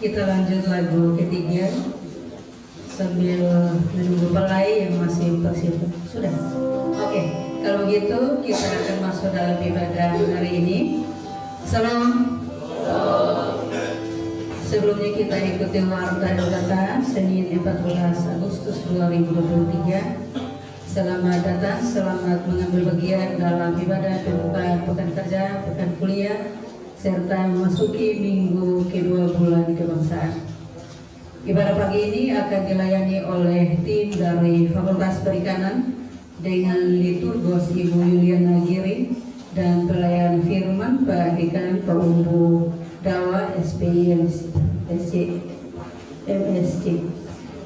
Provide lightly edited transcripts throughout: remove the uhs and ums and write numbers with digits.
Kita lanjut lagu ketiga sambil menunggu pelai yang masih persiapan. Sudah? Oke, kalau begitu kita akan masuk dalam ibadah hari ini. Salam. Sebelumnya kita ikuti warta data Senin 14 Agustus 2023. Selamat datang, selamat mengambil bagian dalam ibadah pembukaan pekan kerja, pekan kuliah, serta memasuki minggu kedua bulan kebangsaan. Ibadah pagi ini akan dilayani oleh tim dari Fakultas Perikanan dengan liturgos Ibu Yuliana Giri dan pelayan firman Pak Dekan Pak Umbu Dawa SPIMSC MSC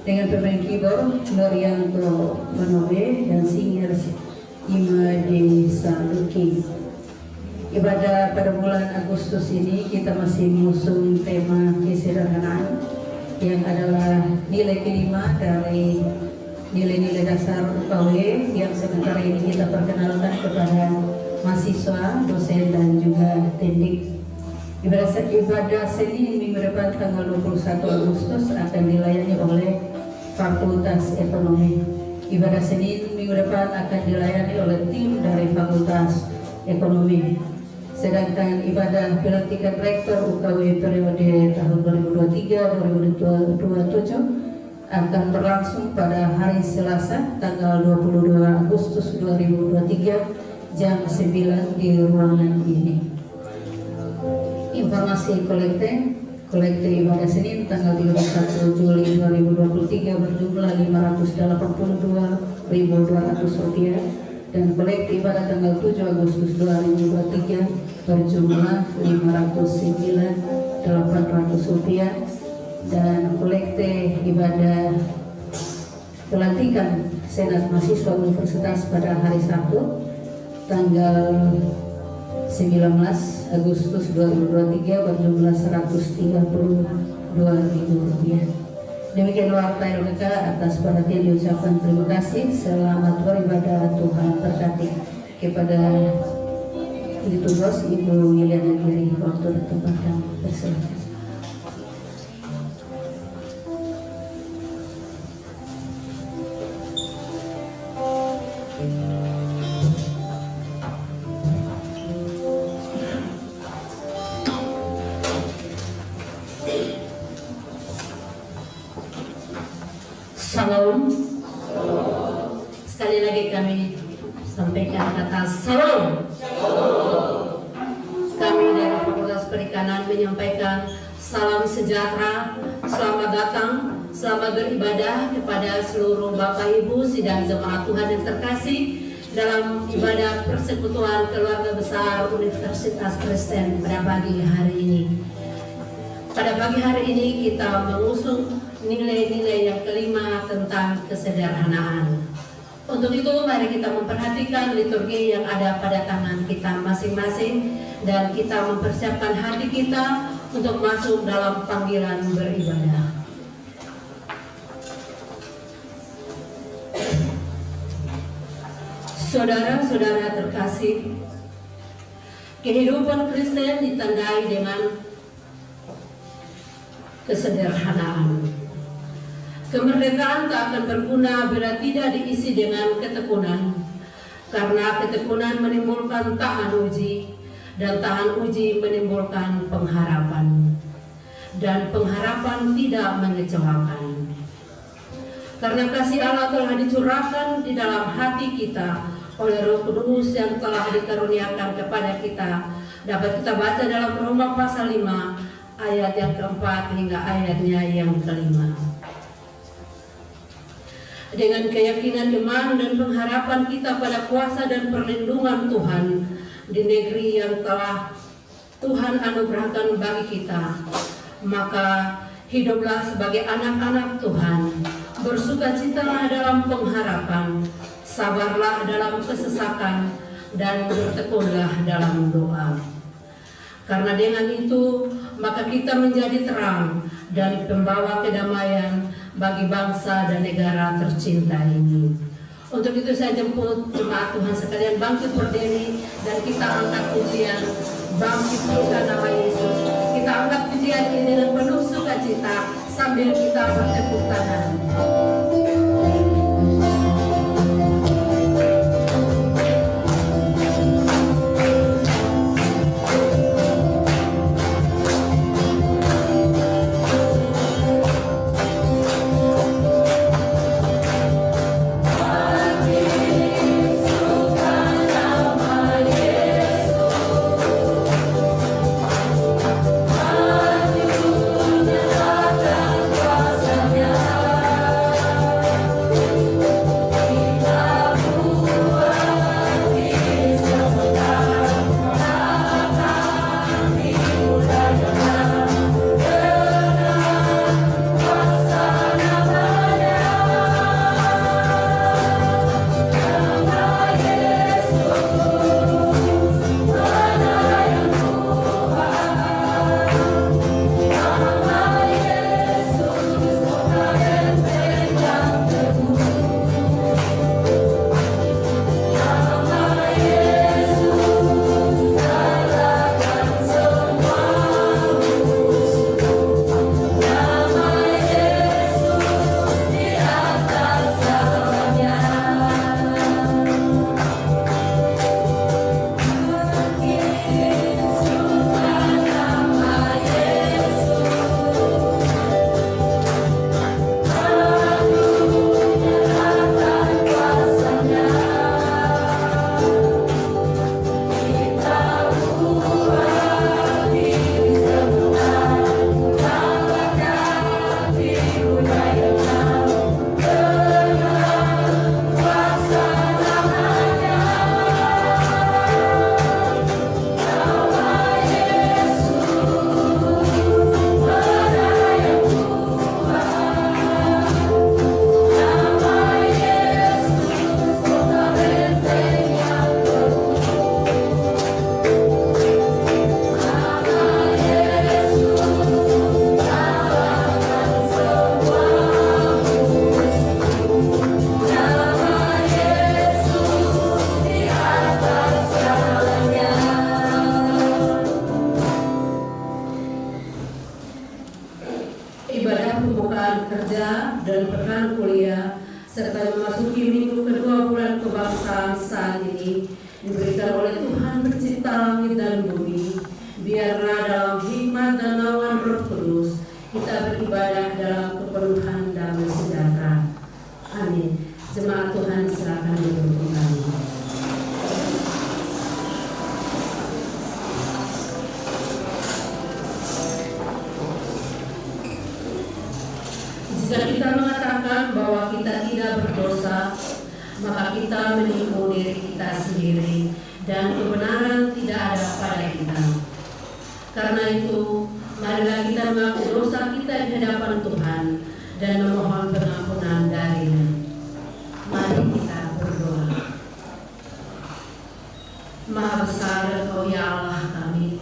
dengan pemain keyboard Norianto Manobe dan singers Ima Dewi Sanduki. Ibadah pada bulan Agustus ini kita masih mengusung tema kesederhanaan yang adalah nilai kelima dari nilai-nilai dasar UKW yang sementara ini kita perkenalkan kepada mahasiswa, dosen dan juga tendik. Ibadah Senin minggu depan tanggal 21 Agustus akan dilayani oleh Fakultas Ekonomi. Ibadah Senin minggu depan akan dilayani oleh tim dari Fakultas Ekonomi. Sedangkan ibadah pelantikan rektor UKW periode tahun 2023-2027 akan berlangsung pada hari Selasa tanggal 22 Agustus 2023 jam 9 di ruangan ini. Informasi kolekte ibadah Senin tanggal 31 Juli 2023 berjumlah Rp582.200 dan kolekte ibadah tanggal 7 Agustus 2023 berjumlah Rp509.800 dan kolekte ibadah pelantikan Senat Mahasiswa Universitas pada hari Sabtu tanggal 19 Agustus 2023 berjumlah Rp132.000. Demikian warta LBK atas perhatian diucapkan terima kasih. Selamat beribadah, Tuhan berkati. Kepada liturgos Ibu Yuliana Giri, waktu dan tempat kami persilakan. Salam. Sekali lagi kami sampaikan kata salam. Kami dari Fakultas Perikanan menyampaikan salam sejahtera, selamat datang, selamat beribadah kepada seluruh Bapak Ibu sidang jemaat Tuhan yang terkasih dalam ibadah persekutuan keluarga besar Universitas Kristen pada pagi hari ini. Pada pagi hari ini kita mengusung nilai-nilai yang kelima tentang kesederhanaan. Untuk itu mari kita memperhatikan liturgi yang ada pada tangan kita masing-masing dan kita mempersiapkan hati kita untuk masuk dalam panggilan beribadah. Saudara-saudara terkasih, kehidupan Kristen ditandai dengan kesederhanaan. Kemerdekaan tak akan berguna bila tidak diisi dengan ketekunan, karena ketekunan menimbulkan tahan uji, dan tahan uji menimbulkan pengharapan, dan pengharapan tidak mengecewakan. Karena kasih Allah telah dicurahkan di dalam hati kita oleh Roh Kudus yang telah dikaruniakan kepada kita, dapat kita baca dalam Roma pasal 5 ayat yang keempat hingga ayatnya yang kelima. Dengan keyakinan iman dan pengharapan kita pada kuasa dan perlindungan Tuhan di negeri yang telah Tuhan anugerahkan bagi kita, maka hiduplah sebagai anak-anak Tuhan, bersukacitalah dalam pengharapan, sabarlah dalam kesesakan, dan bertekunlah dalam doa. Karena dengan itu, maka kita menjadi terang dan pembawa kedamaian bagi bangsa dan negara tercinta ini. Untuk itu saya jemput jemaat Tuhan sekalian bangkit berdiri dan kita angkat pujian bangkit kita nama Yesus. Kita angkat pujian ini dengan penuh sukacita. kanan. Ibadah pembukaan kerja dan pekan kuliah serta memasuki minggu kedua bulan kebangsaan saat ini diberikan oleh Tuhan pencipta langit dan bumi. Biarlah dalam hikmat dan naungan Roh Kudus kita beribadah dalam kepenuhan damai sejahtera. Amin. Jemaat Tuhan silakan duduk kembali. Jika kita mengatakan bahwa kita tidak berdosa, maka kita menipu diri kita sendiri dan kebenaran tidak ada pada kita. Karena itu, marilah kita mengaku dosa kita di hadapan Tuhan dan memohon pengampunan dari-Nya. Mari kita berdoa. Maha besar Engkau ya Allah kami.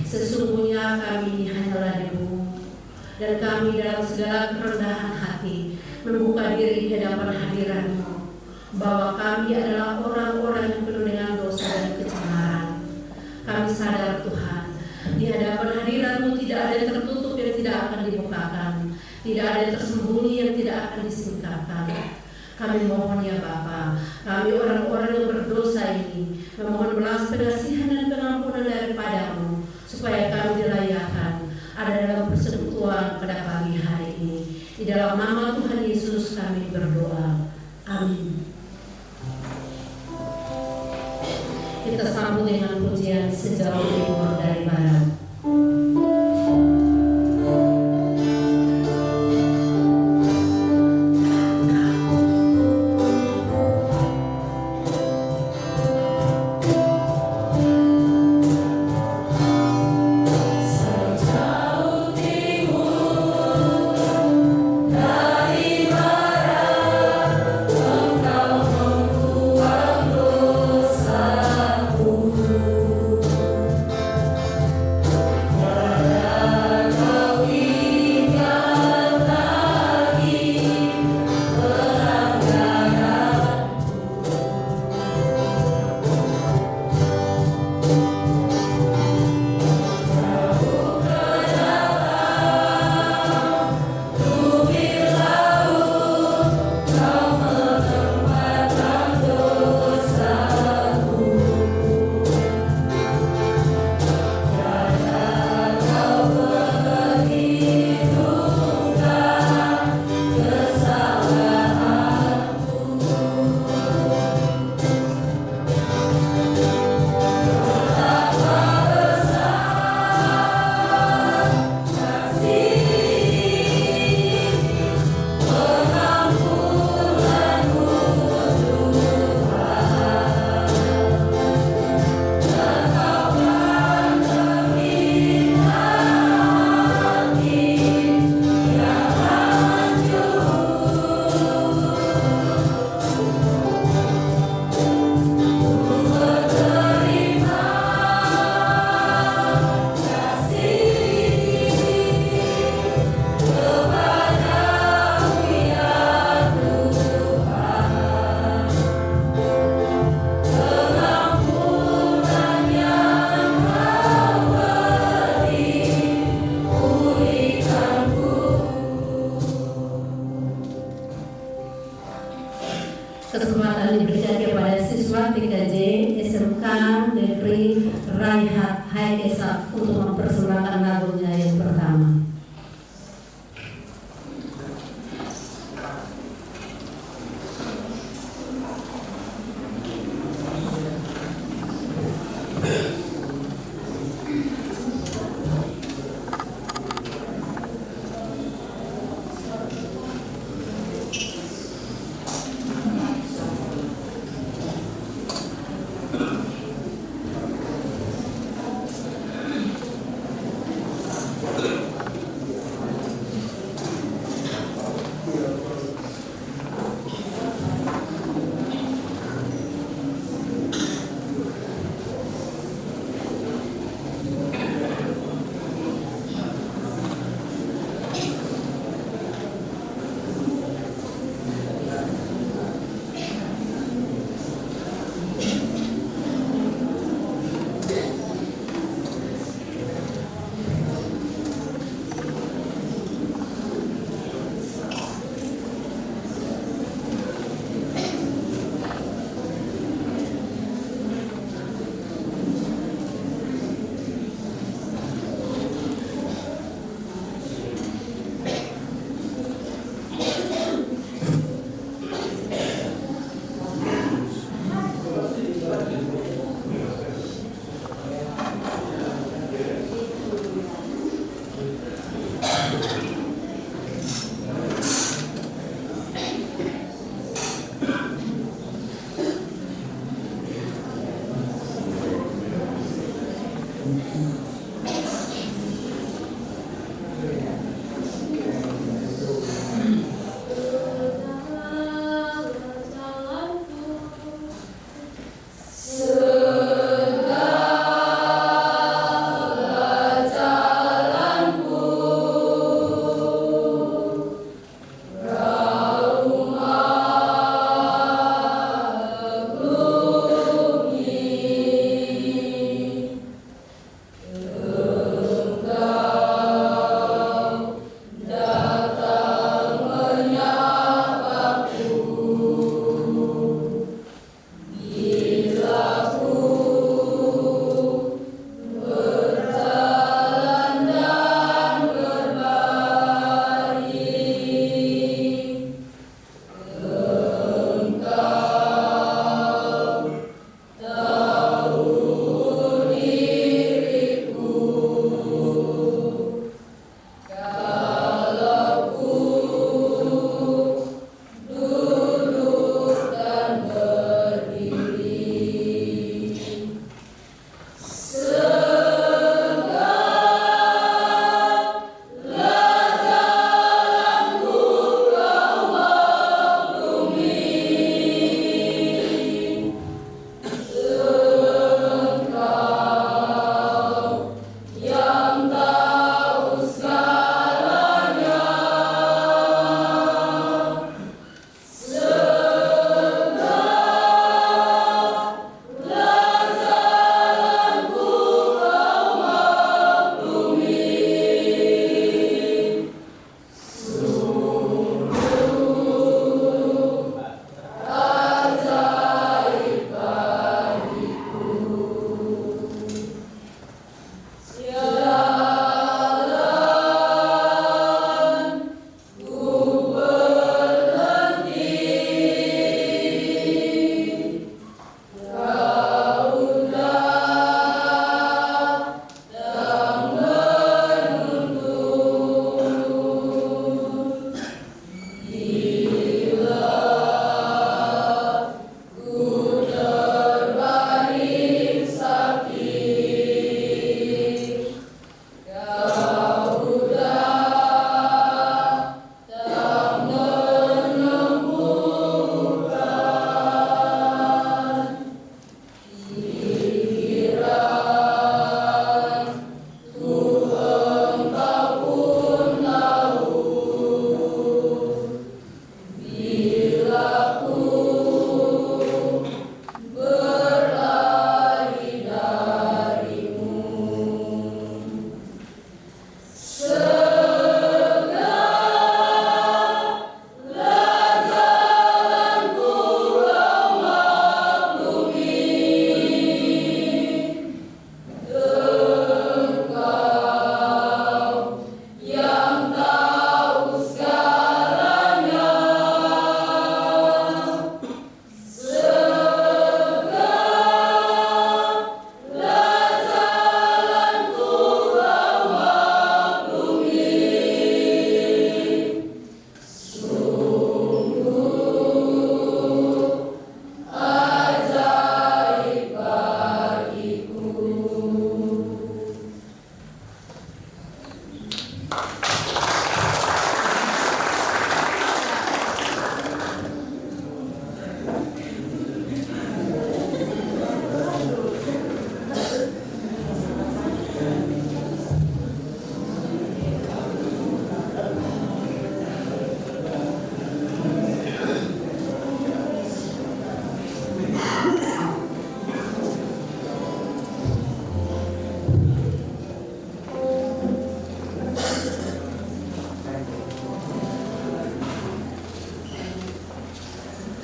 Sesungguhnya kami hanyalah debu, dan kami dalam segala kerendahan hati membuka diri di hadapan hadirat-Mu, bahwa kami adalah orang-orang yang penuh dengan dosa dan kecemaran. Kami sadar Tuhan, di hadapan hadirat-Mu tidak ada yang tertutup yang tidak akan dibukakan, tidak ada yang tersembunyi yang tidak akan disingkapkan. Kami mohon ya Bapa, kami orang-orang yang berdosa ini memohon belas kasihan dan pengampunan daripada-Mu, supaya kami dilayakkan ada dalam persekutuan pada pagi hari ini. Di dalam nama Tuhan Yesus kami berdoa. Amin. Kita sambut dengan pujian sejauh timur dari barat. Dari untuk mempersembahkan lagunya yang pertama.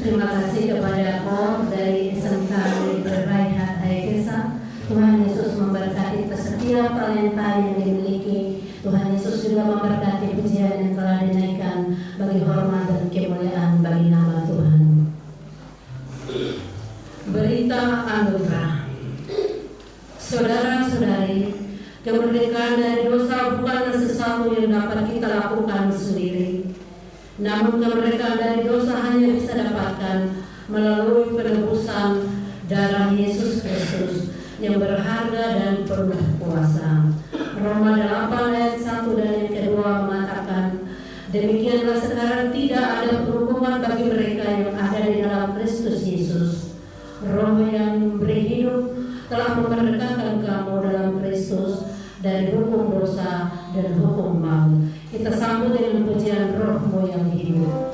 Terima kasih kepada Paul dari SMK Berbaik Ayakesa. Tuhan Yesus memberkati setiap talenta yang dimiliki. Tuhan Yesus juga memberkati pujian yang telah dinaikkan bagi hormat dan kemuliaan bagi nama Tuhan. Berita anugerah. Saudara-saudari, kemerdekaan dari dosa bukanlah sesuatu yang dapat kita lakukan sendiri. Namun kemerdekaan dari dosa hanya bisa dapatkan melalui penebusan darah Yesus Kristus yang berharga dan penuh kuasa. Roma 8 ayat 1 dan yang kedua mengatakan, demikianlah sekarang tidak ada penghukuman bagi mereka yang ada di dalam Kristus Yesus. Roh yang memberi hidup telah memerdekakan kamu dalam Kristus dari hukum dosa dan hukum maut. Kita sambut dengan pujian Roh-Mu yang hidup.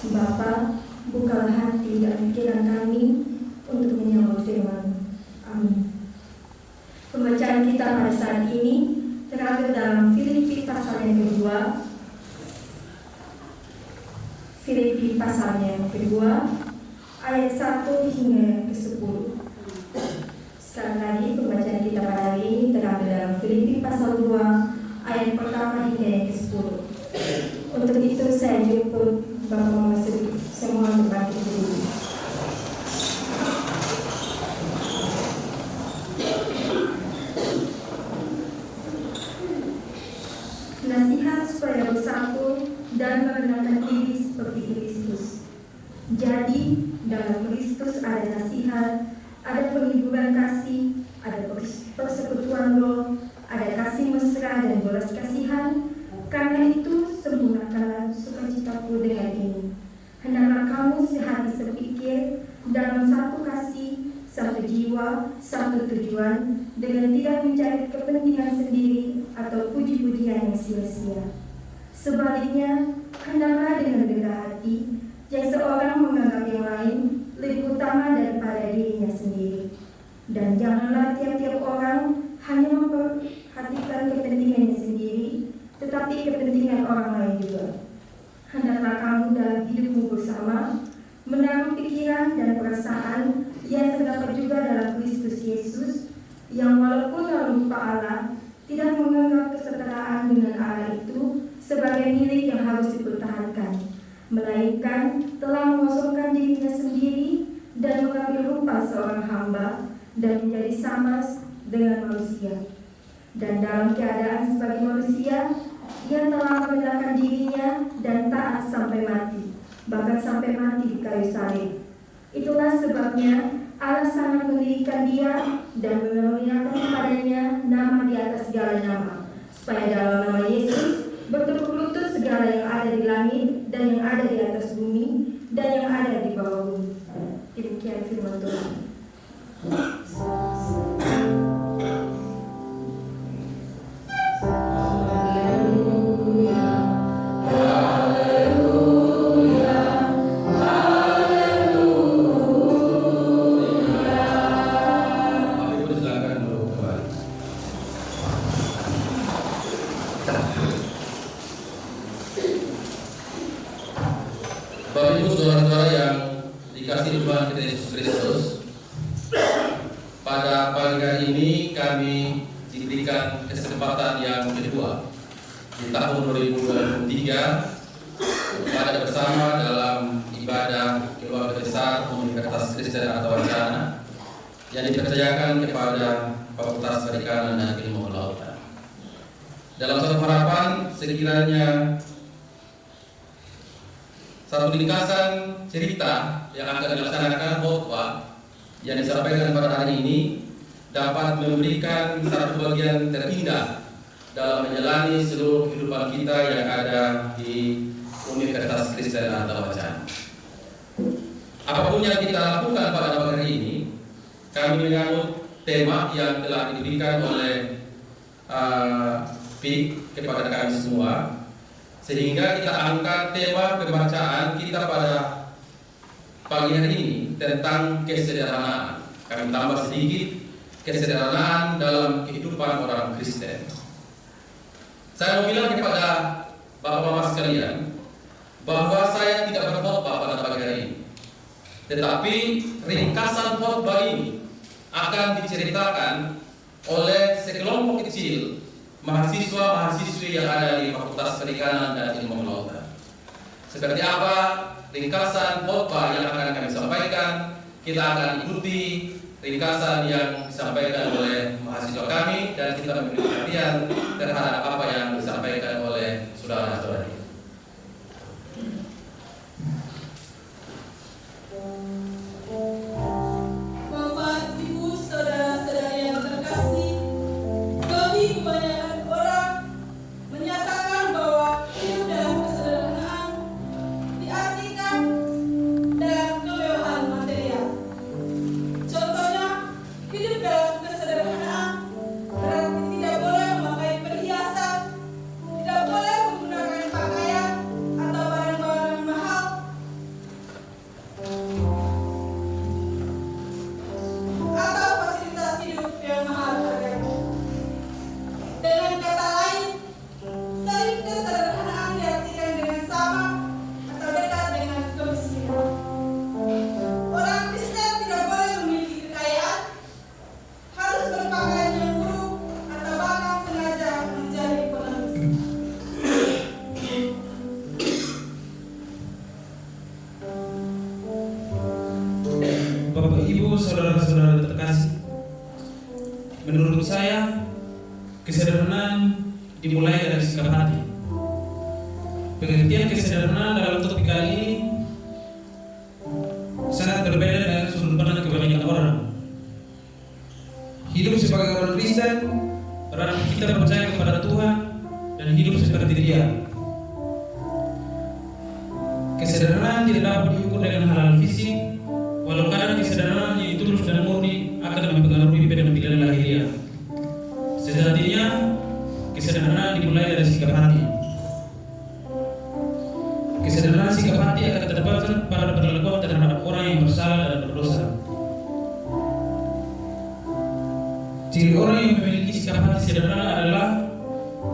Bapa, bukalah hati dan pikiran kami untuk menyambut firman. Amin. pada saat ini terambil dalam Filipi pasal yang kedua. Filipi pasal yang kedua ayat 1 hingga ke 10. Sekali lagi pembacaan kita pada hari ini terambil dalam Filipi pasal 2 ayat pertama hingga yang ke 10. Untuk itu saya jemput Bapak Mama semua untuk bangkit dulu. Nasihat supaya bersatu dan merendahkan diri seperti Kristus. Jadi, dalam Kristus ada nasihat, ada penghiburan kasih, ada persekutuan roh, ada kasih mesra dan belas kasihan. Karena itu, sempurnakanlah sukacitaku dengan ini. Hendaklah kamu sehati sepikir dalam satu kasih, satu jiwa, satu tujuan, dengan tidak mencari kepentingan sendiri atau puji-pujian yang sia-sia. Sebaliknya, hendaklah dengan rendah hati, yang seorang menganggap yang lain lebih utama daripada dirinya sendiri. Dan janganlah tiap-tiap orang hanya memperhatikan kepentingannya sendiri, tetapi kepentingan orang lain juga. Hendaklah kamu dalam hidupmu bersama menaruh pikiran dan perasaan yang terdapat juga dalam Kristus Yesus, yang walaupun dalam rupa Allah tidak menganggap kesetaraan dengan Allah itu sebagai milik yang harus dipertahankan, melainkan telah mengosongkan dirinya sendiri dan mengambil rupa seorang hamba dan menjadi sama dengan manusia. Dan dalam keadaan sebagai manusia, ia telah merendahkan dirinya dan taat sampai mati, bahkan sampai mati di kayu salib. Itulah sebabnya Allah sangat mendirikan dia dan mengaruniakan kepadanya nama di atas segala nama, supaya dalam nama Yesus bertekuk lutut segala yang ada di langit dan yang ada di atas bumi dan yang ada di bawah bumi. Demikian firman Tuhan. Bapak Ibu saudara-saudara yang dikasihi Tuhan kita Yesus Kristus, pada pagi hari ini kami diberikan kesempatan yang kedua di tahun 2023 pada bersama dalam ibadah keluarga besar Universitas Kristen atau Wacana yang dipercayakan kepada Fakultas Perikanan dan Ilmu Kelautan. Dalam satu harapan sekiranya satu ringkasan cerita yang akan dilaksanakan khotbah yang disampaikan pada hari ini dapat memberikan satu bagian terindah dalam menjalani seluruh kehidupan kita yang ada di Universitas Kristen atau Wacana. Apapun yang kita lakukan pada pagi hari ini, kami menganut tema yang telah diberikan oleh PIK kepada kami semua, sehingga kita angkat tema pembacaan kita pada pagi hari ini tentang kesederhanaan. Kami tambah sedikit kesederhanaan dalam kehidupan orang Kristen. Saya mau bilang kepada bapak-bapak sekalian bahwa saya tidak berkhotbah pada pagi hari ini, tetapi ringkasan khotbah ini akan diceritakan oleh sekelompok kecil mahasiswa-mahasiswi yang ada di Fakultas Perikanan dan Ilmu Kelautan. Seperti apa ringkasan khotbah yang akan kami sampaikan? Kita akan ikuti ringkasan yang disampaikan oleh mahasiswa kami dan kita memberi perhatian terhadap apa yang disampaikan oleh saudara-saudari. Bapak, Ibu, saudara-saudari yang terkasih, kami kebanyakan orang menyatakan bahwa hidup dalam kesederhanaan diartikan dalam kemewahan material. Contohnya, hidup dalam kesederhanaan berarti tidak boleh memakai perhiasan, tidak menurut saya kesederhanaan dimulai dari sikap hati. Pengertian kesederhanaan dalam topik kali ini sangat berbeda dengan sudut pandang kebanyakan orang. Hidup sebagai orang Kristen berarti kita percaya kepada Tuhan dan hidup seperti Dia. Kesederhanaan tidak dapat diukur dengan hal-hal fisik, walau kadang kesederhanaan yang tulus dan murni akan mempengaruhi pilihan lahiriah. Sejatinya, kesederhanaan dimulai dari sikap hati. Kesederhanaan sikap hati akan terbaca pada perlakuan terhadap orang yang bersalah dan berdosa. Ciri orang yang memiliki sikap hati sederhana adalah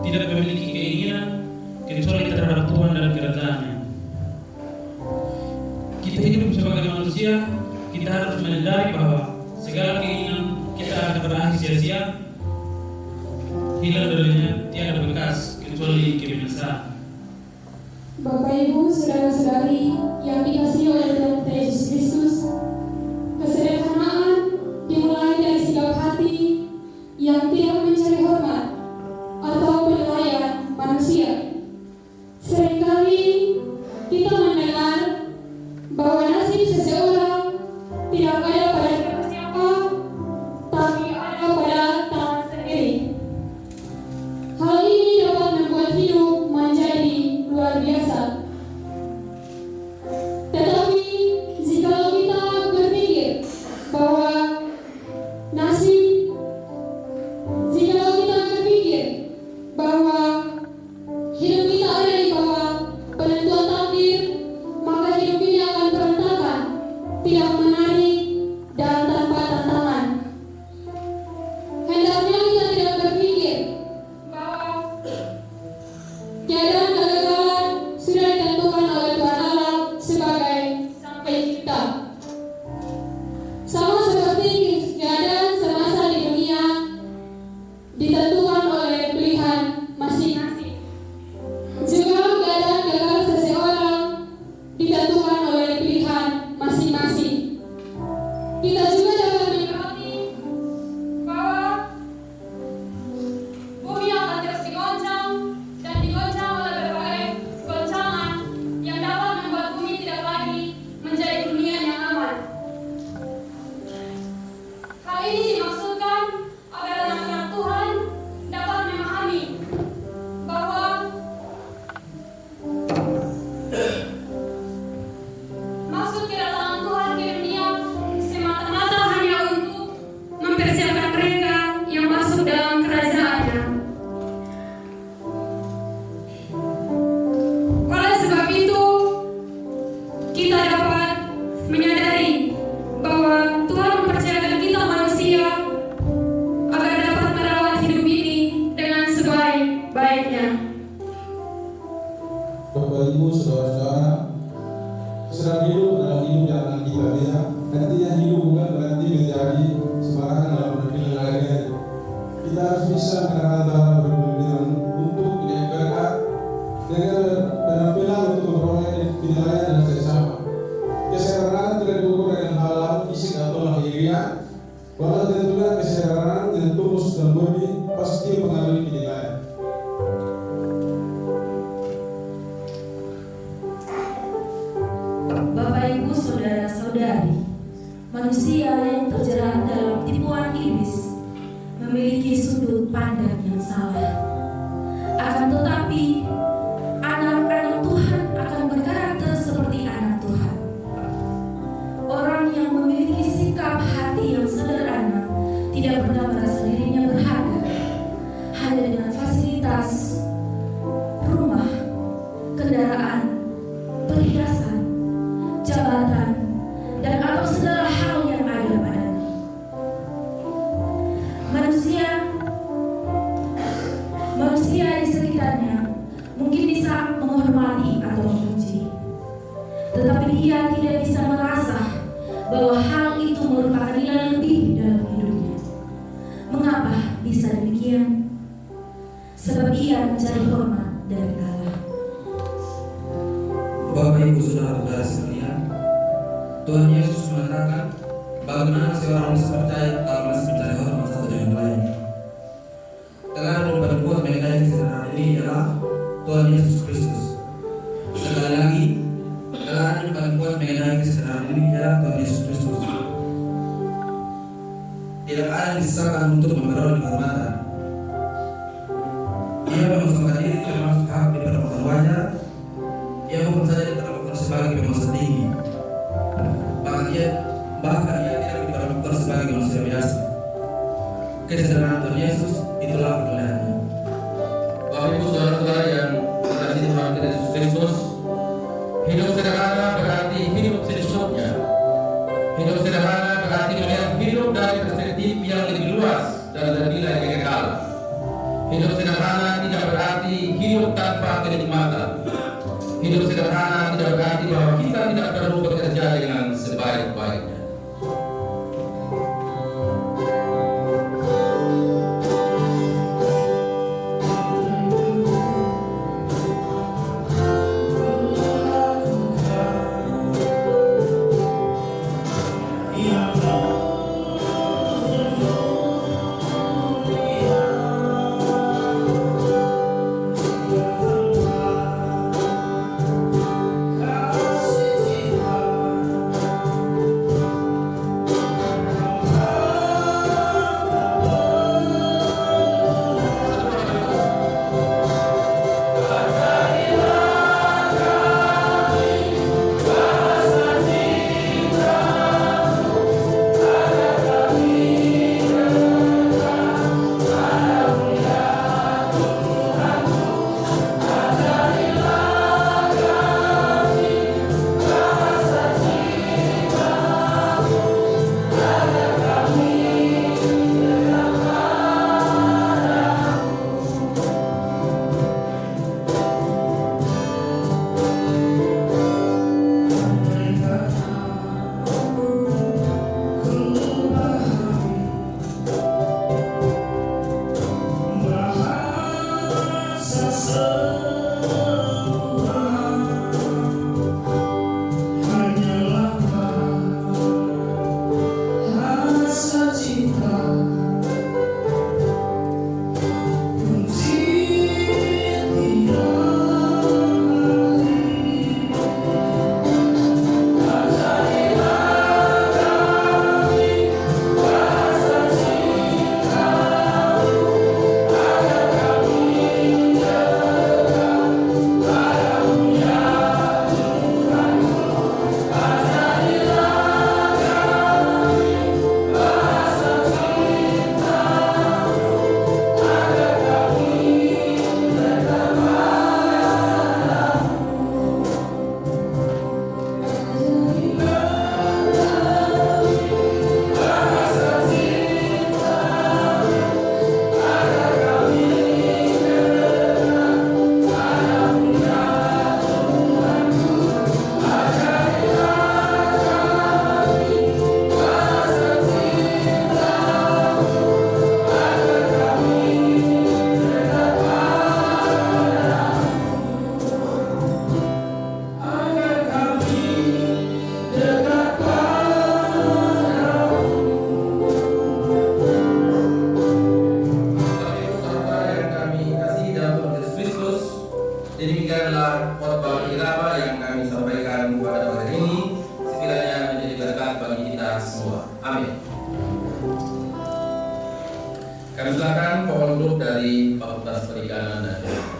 tidak memiliki keinginan kecuali terhadap Tuhan dan kerajaan-Nya. Kita hidup sebagai manusia, kita harus menyadari bahwa segala keinginan kita akan berakhir sia-sia, hilang darinya tiada bekas kecuali kebinasaan. Bapak Ibu, saudara-saudari yang dikasihi oleh Tuhan kita Yesus Kristus, kesederhanaan dimulai dari sikap hati yang tidak mencari hormat atau penilaian manusia. Seringkali kita mendengar bahwa nasib seseorang tidak ada pada siapa, tapi ada pada tangan sendiri. Hal ini dapat membuat hidup menjadi luar biasa. Tetapi jikalau kita berpikir bahwa hidup kita ada di bawah penentuan takdir, maka hidup ini akan berantakan, tidak menarik dan tanpa tantangan. Hendaknya kita tidak berpikir bahwa keadaan kegagalan sudah ditentukan oleh Tuhan Allah sebagai sang pencipta. Sama seperti keadaan semasa di dunia ditentukan oleh pilihan masing-masing. Juga keadaan gagal seseorang ditentukan oleh pilihan masing-masing. Kita juga dapat mengerti bahwa bumi akan terus digoncang dan digoncang oleh berbagai goncangan yang dapat membuat bumi tidak lagi menjadi dunia yang aman. Hal ini dimaksudkan agar anak-anak Tuhan dapat memahami bahwa maksud kedatangan Tuhan ke dunia semata-mata hanya untuk mempersiapkan mereka yang masuk dalam kerajaan-Nya. Oleh sebab itu, kita dapat menyadari bahwa Tuhan mempercayakan kita manusia agar dapat merawat hidup ini dengan sebaik-baiknya. Bapak Ibu, saudara-saudara, kesenangan hidup adalah hidup yang akan kita lihat. Artinya hidup bukan berarti menjadi sembarangan dalam penampilan lahiriah. Kita harus bisa mengenal cara berpemikiran untuk menjadi berkat dengan penampilan untuk memperoleh penilaian dan sesama. Kesederhanaan tidak diukur dengan hal-hal fisik atau lahiriah, walau tentunya kesederhanaan yang tulus dan murni pasti mengalami penilaian. Bapak Ibu, saudara-saudari, manusia yang terjerat dalam tipuan iblis memiliki sudut pandang yang salah. Akan tetapi, anak-anak Tuhan akan berkarakter seperti anak Tuhan. Orang yang memiliki sikap hati yang sederhana tidak pernah merasa dirinya berharga hanya dengan fasilitas, rumah, kendaraan, perhiasan, jabatan, dan atau segala hal yang ada padanya. Manusia di sekitarnya mungkin bisa menghormati atau memuji, tetapi dia tidak bisa merasa bahwa hal itu merupakan nilai lebih dalam hidupnya. Mengapa bisa demikian? Sebab ia mencari hormat dari Allah. Bapak Ibu saudara-saudara sekalian, Tuhan Yesus mengatakan bagaimana seorang bisa percaya kalau masih mencari hormat satu dengan lain. tidak ada yang disesatkan untuk memperoleh kehormatan. Ia memasukkan diri termasuk hak diperlakukan wajar. Ia bukan saja diperlakukan sebagai penguasa tinggi, bahkan ia tidak diperlakukan sebagai manusia biasa. Kesederhanaan Tuhan Yesus itulah kemuliaannya. Bapak Ibu saudara-saudara yang terkasih Tuhan Yesus Kristus, hidup sederhana berarti hidup sesungguhnya. Hidup sederhana berarti melihat hidup dari perspektif yang lebih luas dan bernilai kekekalan. Hidup sederhana tidak berarti hidup tanpa kenikmatan. Hidup sederhana tidak berarti bahwa kita tidak perlu bekerja dengan sebaik-baiknya. Demikianlah khotbah irama yang kami sampaikan pada hari ini, sekiranya menjadi berkat bagi kita semua. Amin. Kami silakan pengunduk dari Fakultas Perikanan dan Teknologi.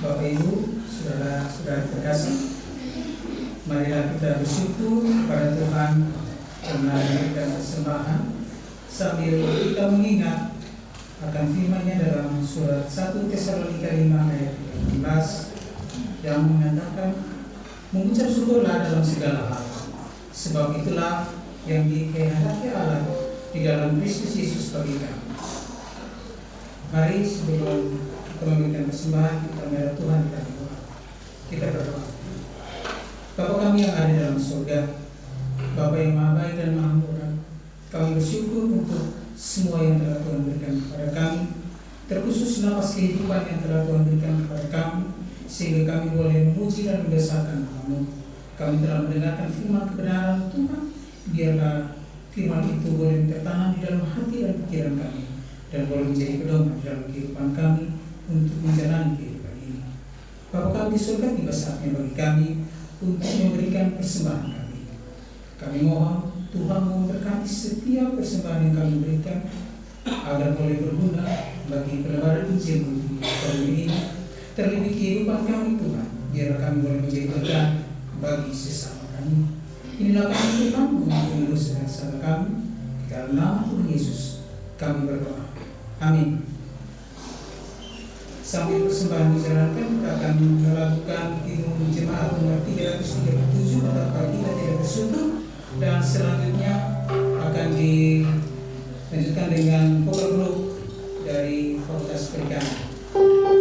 Bapak Ibu, saudara-saudara terkasih, marilah kita bersyukur kepada Tuhan karena memberikan persembahan sambil kita mengingat akan firman-Nya dalam surat 1 Tesalonika 5 ayat 15 yang mengatakan, mengucap syukurlah dalam segala hal, sebab itulah yang dikehendaki Allah di dalam Kristus Yesus bagi kami. Mari sebelum kita memberikan persembahan, kita menghadap Tuhan, kita berdoa. Bapa kami yang ada dalam surga, Bapa yang maha baik dan maha murah, kami bersyukur untuk semua yang telah Tuhan berikan kepada kami, terkhusus nafas kehidupan yang telah Tuhan berikan kepada kami, sehingga kami boleh memuji dan membesarkan nama-Mu. Kami telah mendengarkan firman kebenaran Tuhan, biarlah firman itu boleh tertanam di dalam hati dan pikiran kami, dan boleh menjadi pedoman dalam kehidupan kami untuk menjalani kehidupan ini. Bapa kami di surga, tiba saatnya bagi kami untuk memberikan persembahan kami. Kami mohon Tuhan memberkati setiap persembahan yang kami berikan, agar boleh berguna bagi pelebaran Injil di tahun ini, terlebih kehidupan kami Tuhan, biar kami boleh menjadi berkat bagi sesama kami. Inilah kami Tuhan, mengampuni dosa dan salah kami, dalam nama Tuhan Yesus kami berdoa. Amin. Sambil persembahan dijalankan, kita akan melakukan himne jemaat nomor 337 pada pagi dan tidak bersyukur, dan selanjutnya akan dilanjutkan dengan vokal group dari Fakultas Perikanan. Terima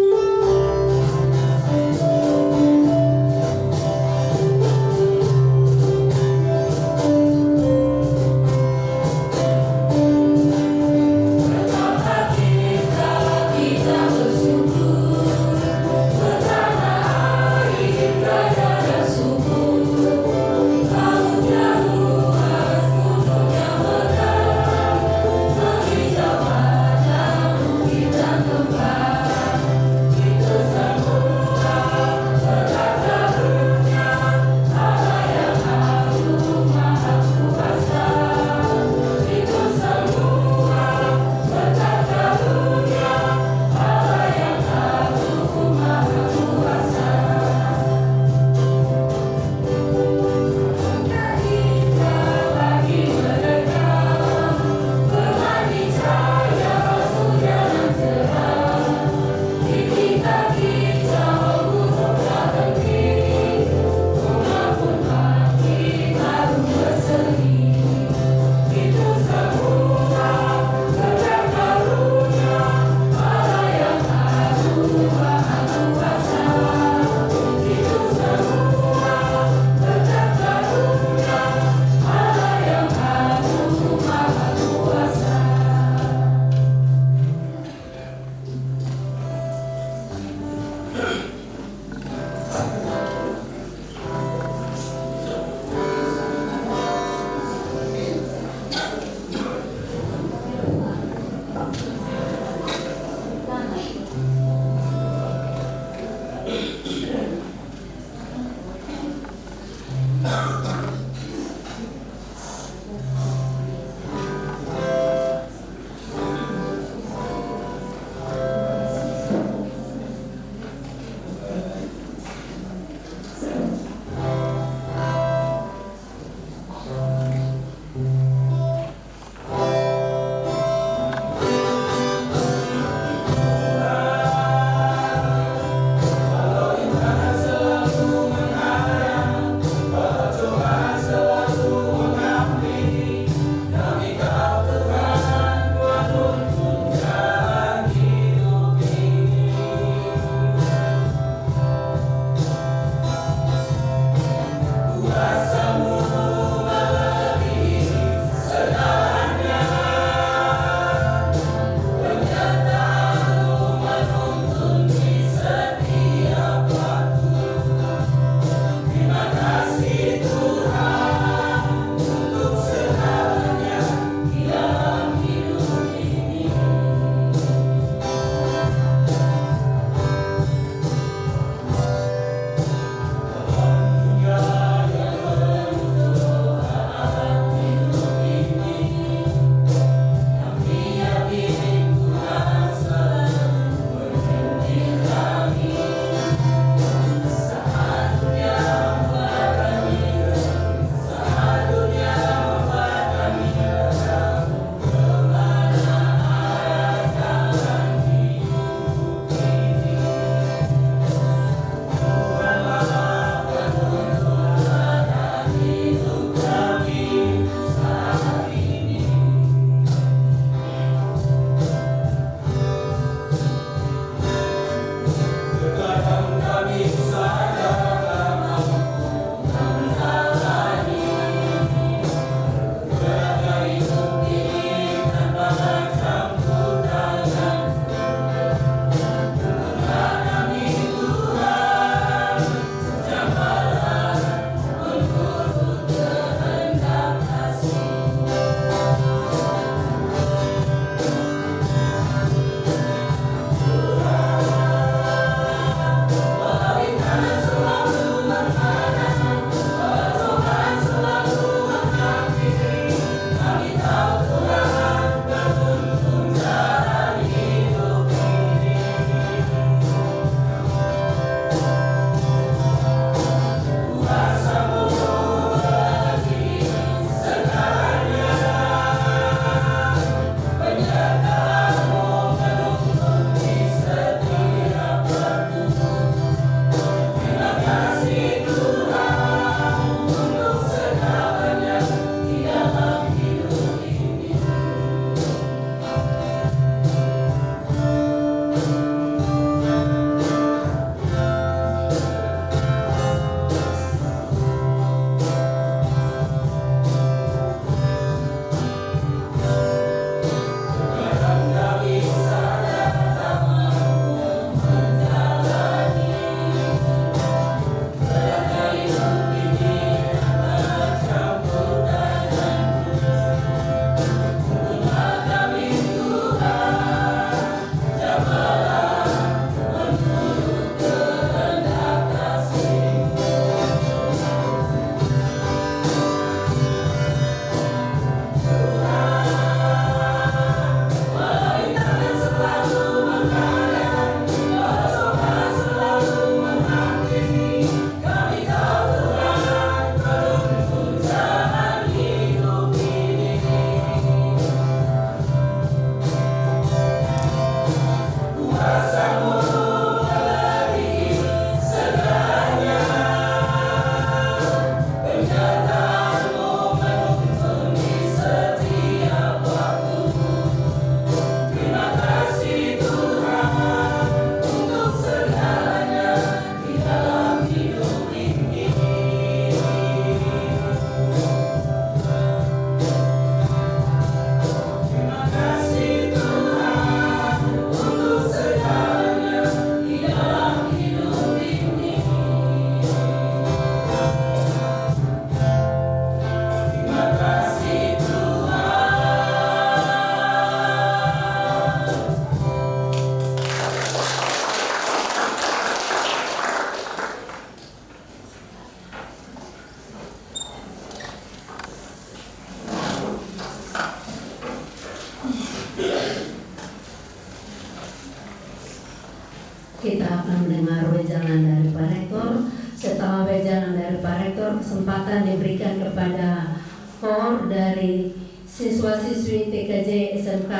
Kita akan mendengar wejangan dari Pak Rektor. Setelah wejangan dari Pak Rektor, kesempatan diberikan kepada KOR dari siswa-siswi TKJ SMK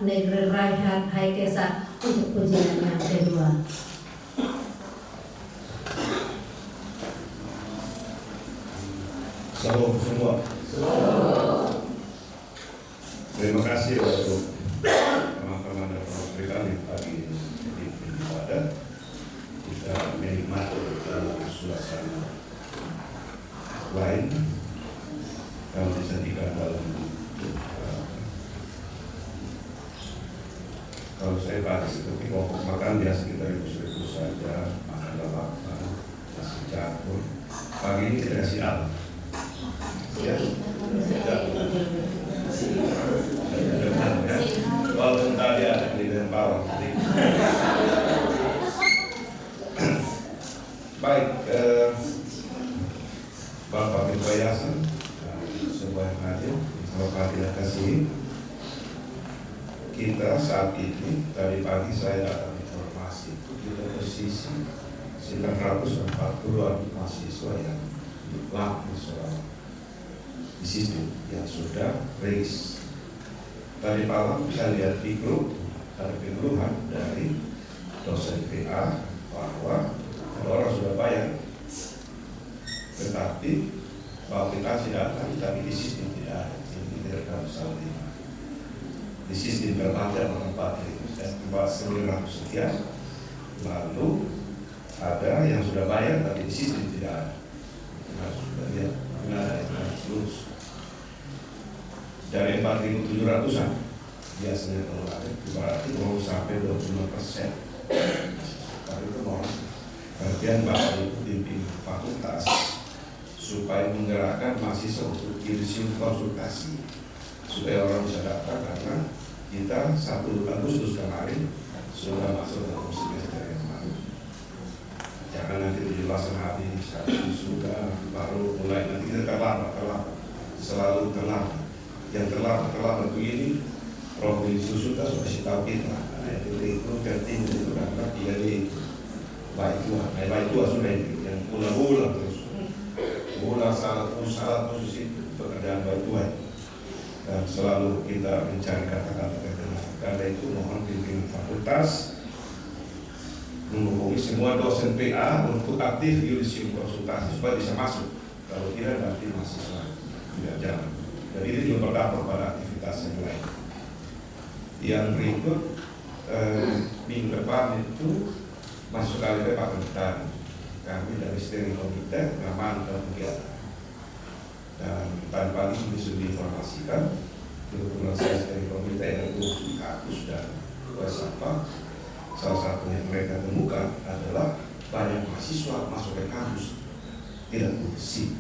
Negeri Raihat Haikesa untuk pujian yang kedua. Salam semua. Terima kasih untuk teman-teman dan teman-teman kami pagi ini di ibadah. Kita menikmati dalam suasana lain yang disajikan dalam kalau saya bahas seperti pokok makan biasa kita rebus-rebus saja, makan lalapan, nasi campur. Pagi ini kita kasih apa? Ya, walaupun tadi ada di dalam bawah. Baik, Bapak Ketua Yayasan, semua yang hadir, Bapak tidak kasih. Kita saat ini tadi pagi saya dapat informasi kita posisi 940 mahasiswa yang laku soal di sistem yang sudah raise. Tadi malam saya lihat di grup ada pengeluhan dari dosen PA bahwa orang sudah bayar, tetapi aplikasi datang tapi di sistem tidak ada. Ini tidak akan salah di sistem terbaca tempat tempat 900 sekian. Lalu ada yang sudah bayar tapi di sistem tidak ada. Nah, sudah lihat benar harus lulus. Dari 4.700-an biasanya kalau ada berarti mau sampai 25%. Tapi itu mau bagian Bapak itu pimpin fakultas supaya menggerakkan mahasiswa untuk kirim konsultasi supaya orang bisa daftar, karena kita 1 Agustus kemarin sudah masuk dalam semester yang baru. Jangan nanti 17 hari sudah baru mulai, nanti kita terlambat, selalu terlambat. Yang terlambat begini, Provinsi Susuta sudah kasih tahu kita. Nah, itu tertinggi itu karena dia di baik tua sudah itu yang ulang-ulang terus, salah posisi pekerjaan baik tua. Dan selalu kita mencari kata-kata karena itu mohon pimpinan fakultas menghubungi semua dosen PA untuk aktif yudisium konsultasi supaya bisa masuk. Kalau tidak nanti mahasiswa tidak jalan. Jadi ini juga berdampak pada aktivitas yang lain. Yang berikut minggu depan itu masuk KLP Pak Kementan. Kami dari steering komite mengamankan kegiatan. Dan tanpa ini bisa diinformasikan, kebetulan saya steering komite yang di kampus dan Wesapa. Salah satu yang mereka temukan adalah banyak mahasiswa masuk ke kampus tidak bersih.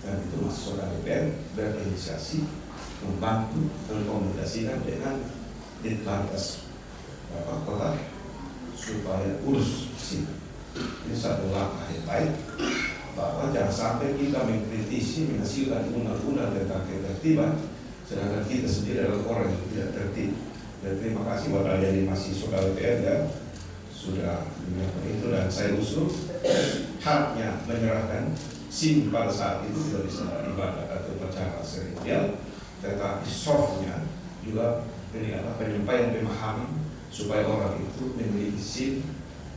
Dan itu mahasiswa DPR berinisiasi membantu mengkomunikasikan dengan Ditlantas Kota supaya urus bersih. Ini satu langkah yang baik bahwa jangan sampai kita mengkritisi menghasilkan undang-undang tentang ketertiban sedangkan kita sendiri adalah orang yang tidak tertib. Dan terima kasih buat adik mahasiswa DPR yang sudah menyiapkan itu, dan saya usul haknya menyerahkan SIM pada saat itu tidak bisa ibadah atau upacara seremonial, tetapi softnya juga penyampaian pemahaman supaya orang itu memiliki SIM,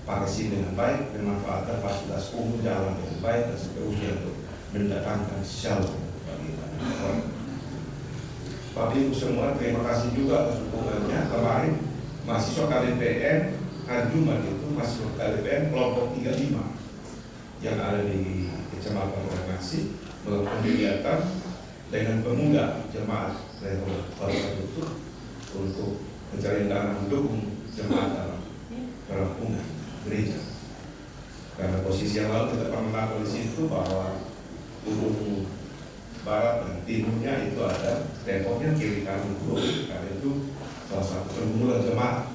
pakai SIM dengan baik, memanfaatkan fasilitas umum jalan dengan baik dan seterusnya untuk mendatangkan shalom bagi orang. Bapak Ibu semua, terima kasih juga atas dukungannya. Kemarin mahasiswa KBPN hari Jumat itu mahasiswa KBPN kelompok 35 yang ada di Kecamatan Rengasih melakukan kegiatan dengan pemuda jemaat Reformasi itu untuk mencari dana mendukung jemaat dalam perampungan gereja. Karena posisi yang lalu kita pernah melakukan di situ bahwa ujung barat dan timurnya itu ada temboknya kiri kanan buruk, karena itu salah satu pergumulan jemaat.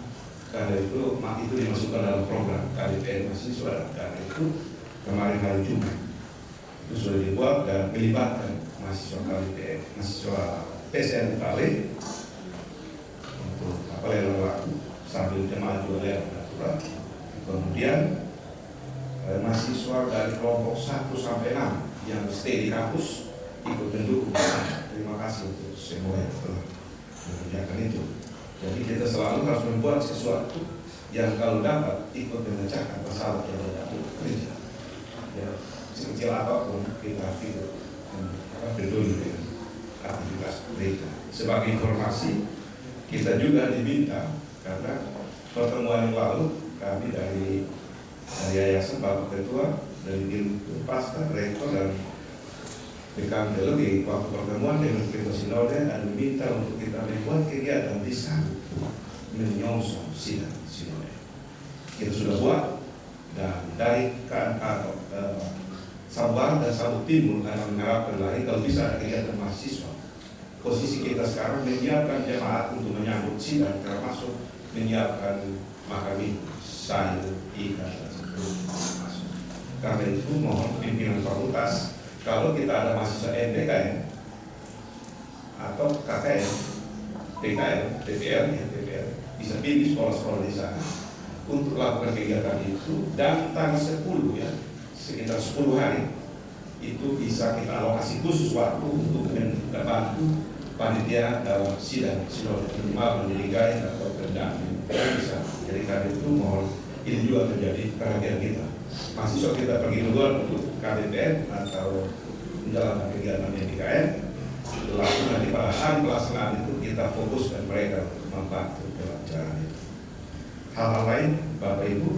Karena itu dimasukkan dalam program KBPN mahasiswa. Karena itu kemarin hari Jumat itu sudah dibuat dan melibatkan mahasiswa KBPN, mahasiswa PSN Kali untuk lelang laku sambil jemaat juga lelang natural. Kemudian mahasiswa dari kelompok 1 sampai 6 yang stay di kampus ikut mendukung. Terima kasih untuk semua yang telah mengerjakan itu. Jadi kita selalu harus membuat sesuatu yang kalau dapat ikut memecahkan masalah yang ada di gereja. Ya, sekecil apapun kita harus ikut peduli dengan aktivitas gereja. Sebagai informasi, kita juga diminta karena pertemuan yang lalu kami dari Yayasan Bapak Ketua, dari Dirut Pastor, Rektor dan PKM Teologi, waktu pertemuan dengan Ketua Sinode dan diminta untuk kita membuat kegiatan di sana menyongsong sidang Sinode. Kita sudah buat dan dari Sabang dan Sabuk Timur akan mengharapkan lagi kalau bisa ada kegiatan mahasiswa. Posisi kita sekarang menyiapkan jemaat untuk menyambut sidang, termasuk menyiapkan makan minggu, sayur, ikan dan sebagainya. Karena itu mohon pimpinan fakultas, kalau kita ada mahasiswa MPKM atau KKM, PKM, PPL, bisa pilih sekolah-sekolah di sana untuk melakukan kegiatan itu, dan tanggal 10 ya, sekitar 10 hari itu bisa kita alokasi khusus waktu untuk membantu panitia dalam sidang minimal menjadi atau pendamping bisa. Jadi karena itu mohon ini juga menjadi perhatian kita. Mahasiswa kita pergi duluan untuk KBPN atau menjalankan kegiatan MPKM, lalu nanti pada hari pelaksanaan itu kita fokuskan mereka untuk membantu pelajaran itu. Hal-hal lain, Bapak Ibu,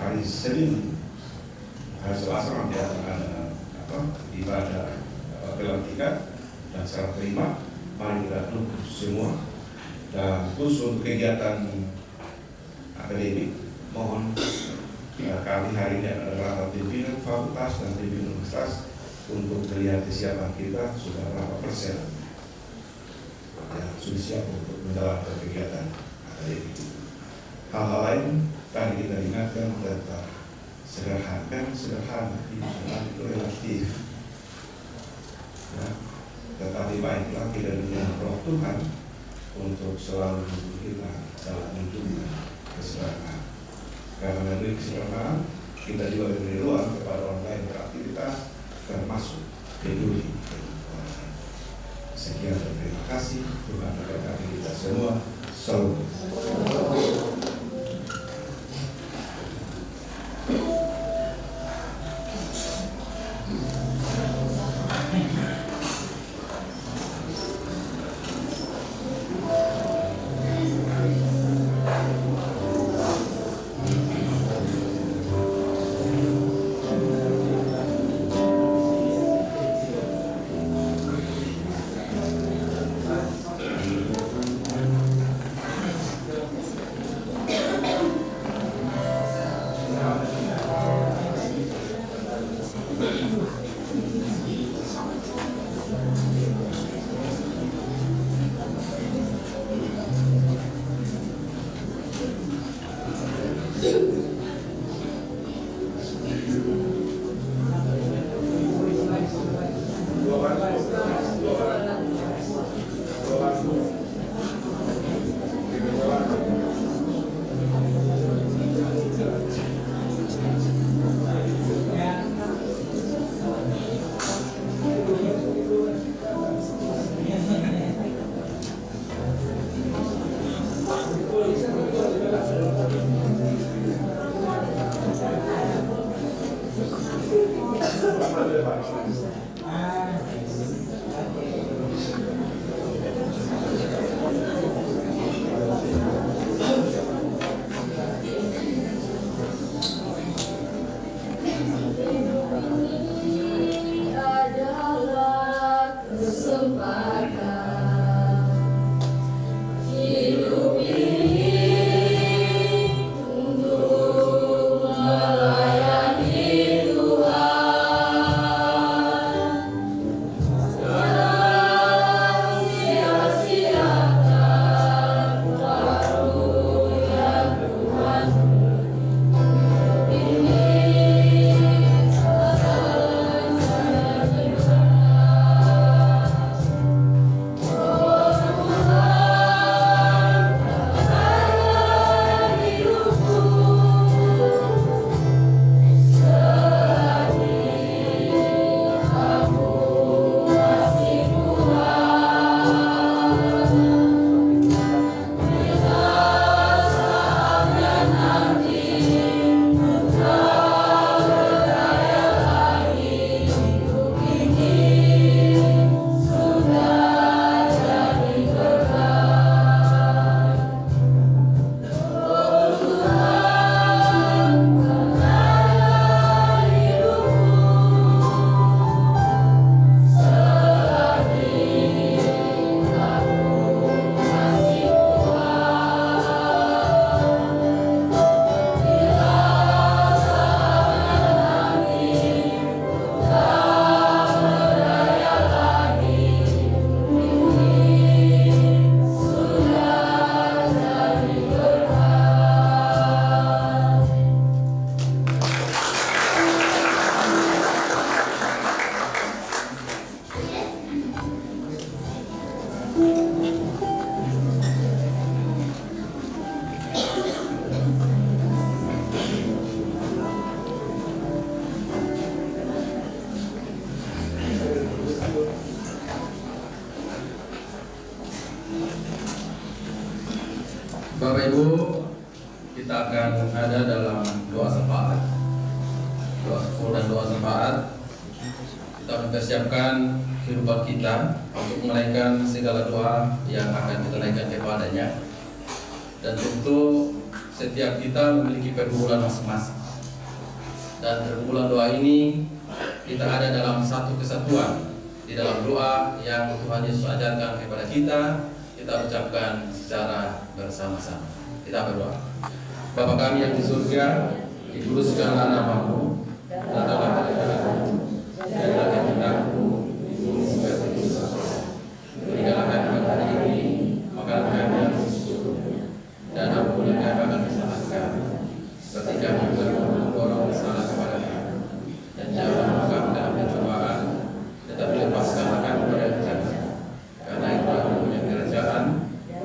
hari Senin, hari Selasa nanti akan ada ibadah pelantikan dan serah terima. Mari kita dukung semua, dan khusus untuk kegiatan akademik mohon kami hari ini adalah pimpinan fakultas dan pimpinan universitas untuk melihat kesiapan kita sudah berapa persen yang sudah siap untuk menjalankan kegiatan akademik. Hal-hal lain tadi kita ingatkan tentang sederhana itu relatif. Ya. Tetapi baiklah kita dengan roh Tuhan untuk selalu mendukung kita dalam menunjukkan kesederhanaan. Karena dari kesederhanaan kita juga diberi ruang kepada orang lain beraktivitas, termasuk peduli. Sekian dan terima kasih. Tuhan memberkati kita semua. Salam. Gracias. Bapak Ibu, kita akan ada dalam doa syafaat. Doa syukur dan doa syafaat. Kita mempersiapkan kehidupan kita untuk menaikkan segala doa yang akan kita naikkan kepadanya. Dan tentu setiap kita memiliki pergumulan masing-masing. Dan pergumulan doa ini kita ada dalam satu kesatuan di dalam doa yang Tuhan Yesus ajarkan kepada kita. Kita ucapkan secara bersama-sama. Kita berdoa. Bapa kami yang di surga, dikuduskanlah nama-Mu, datanglah kerajaan-Mu, jadilah kehendak-Mu di bumi seperti di surga. Berikanlah kami pada hari ini makanan kami yang secukupnya, dan ampuni kami akan kesalahan kami, seperti kami juga orang bersalah kepada kami. Dan jangan kami dalam pencobaan, tetapi lepaskanlah kami dari jahat. Karena itu punya kerajaan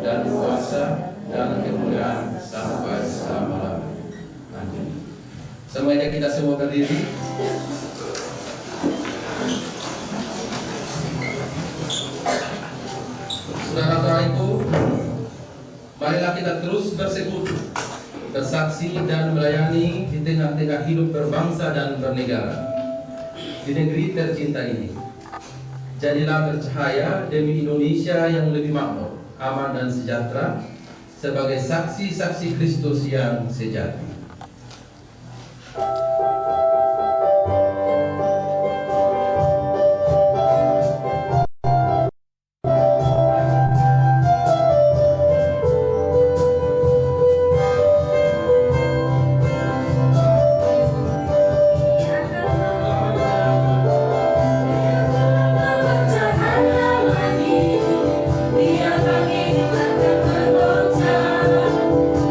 dan kuasa dan kemuliaan sampai selama-lamanya. Amin. Semuanya kita semua berdiri. Saudara-saudaraku, marilah kita terus bersekutu, bersaksi dan melayani di tengah-tengah hidup berbangsa dan bernegara di negeri tercinta ini. Jadilah bercahaya demi Indonesia yang lebih makmur, aman dan sejahtera, sebagai saksi-saksi Kristus yang sejati.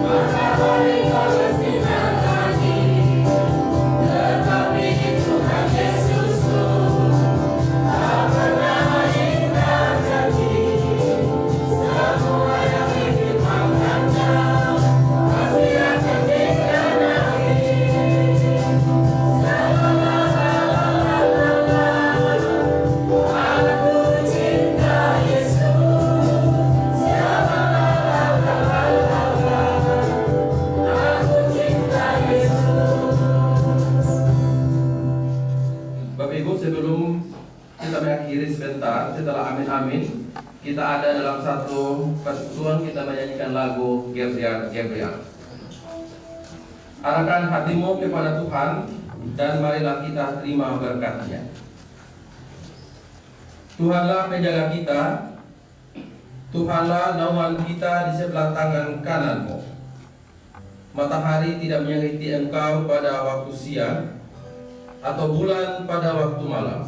Matahari kau bersinar lagi. amin. Kita ada dalam satu persekutuan, kita menyanyikan lagu Gebrial. Arahkan hatimu kepada Tuhan dan marilah kita terima berkat-Nya. Tuhanlah penjaga kita, Tuhanlah naungan kita di sebelah tangan kananmu. Matahari tidak menyakiti engkau pada waktu siang, atau bulan pada waktu malam.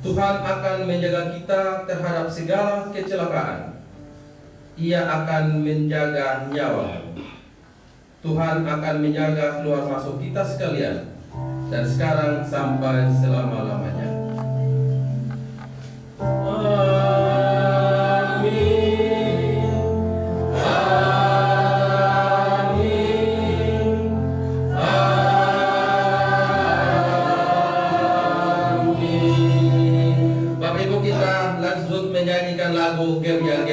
Tuhan akan menjaga kita terhadap segala kecelakaan. Ia akan menjaga nyawa. Tuhan akan menjaga keluar masuk kita sekalian, dan sekarang sampai selama-lamanya. Menyanyikan lagu Gebrial.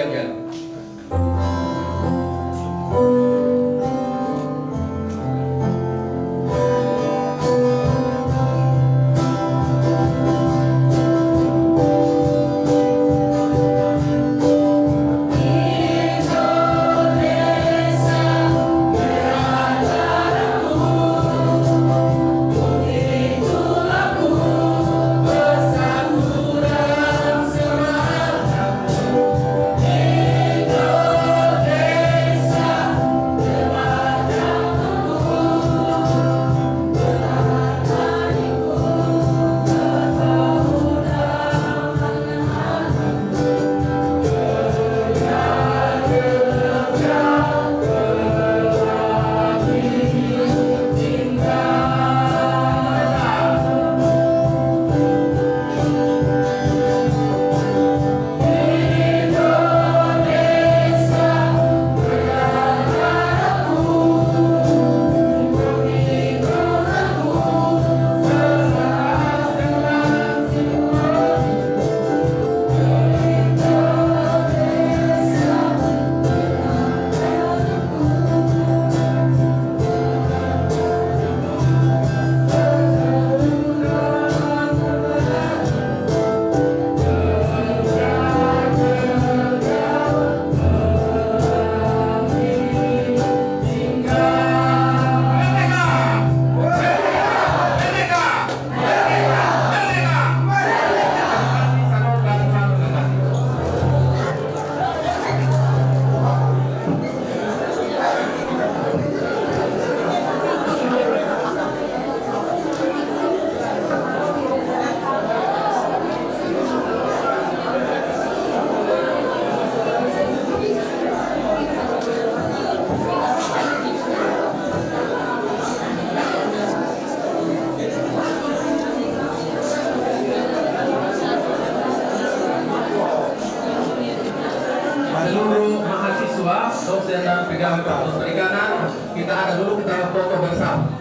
Seluruh mahasiswa, dosen dan pegang kampus perikanan, kita ada dulu kita foto bersama.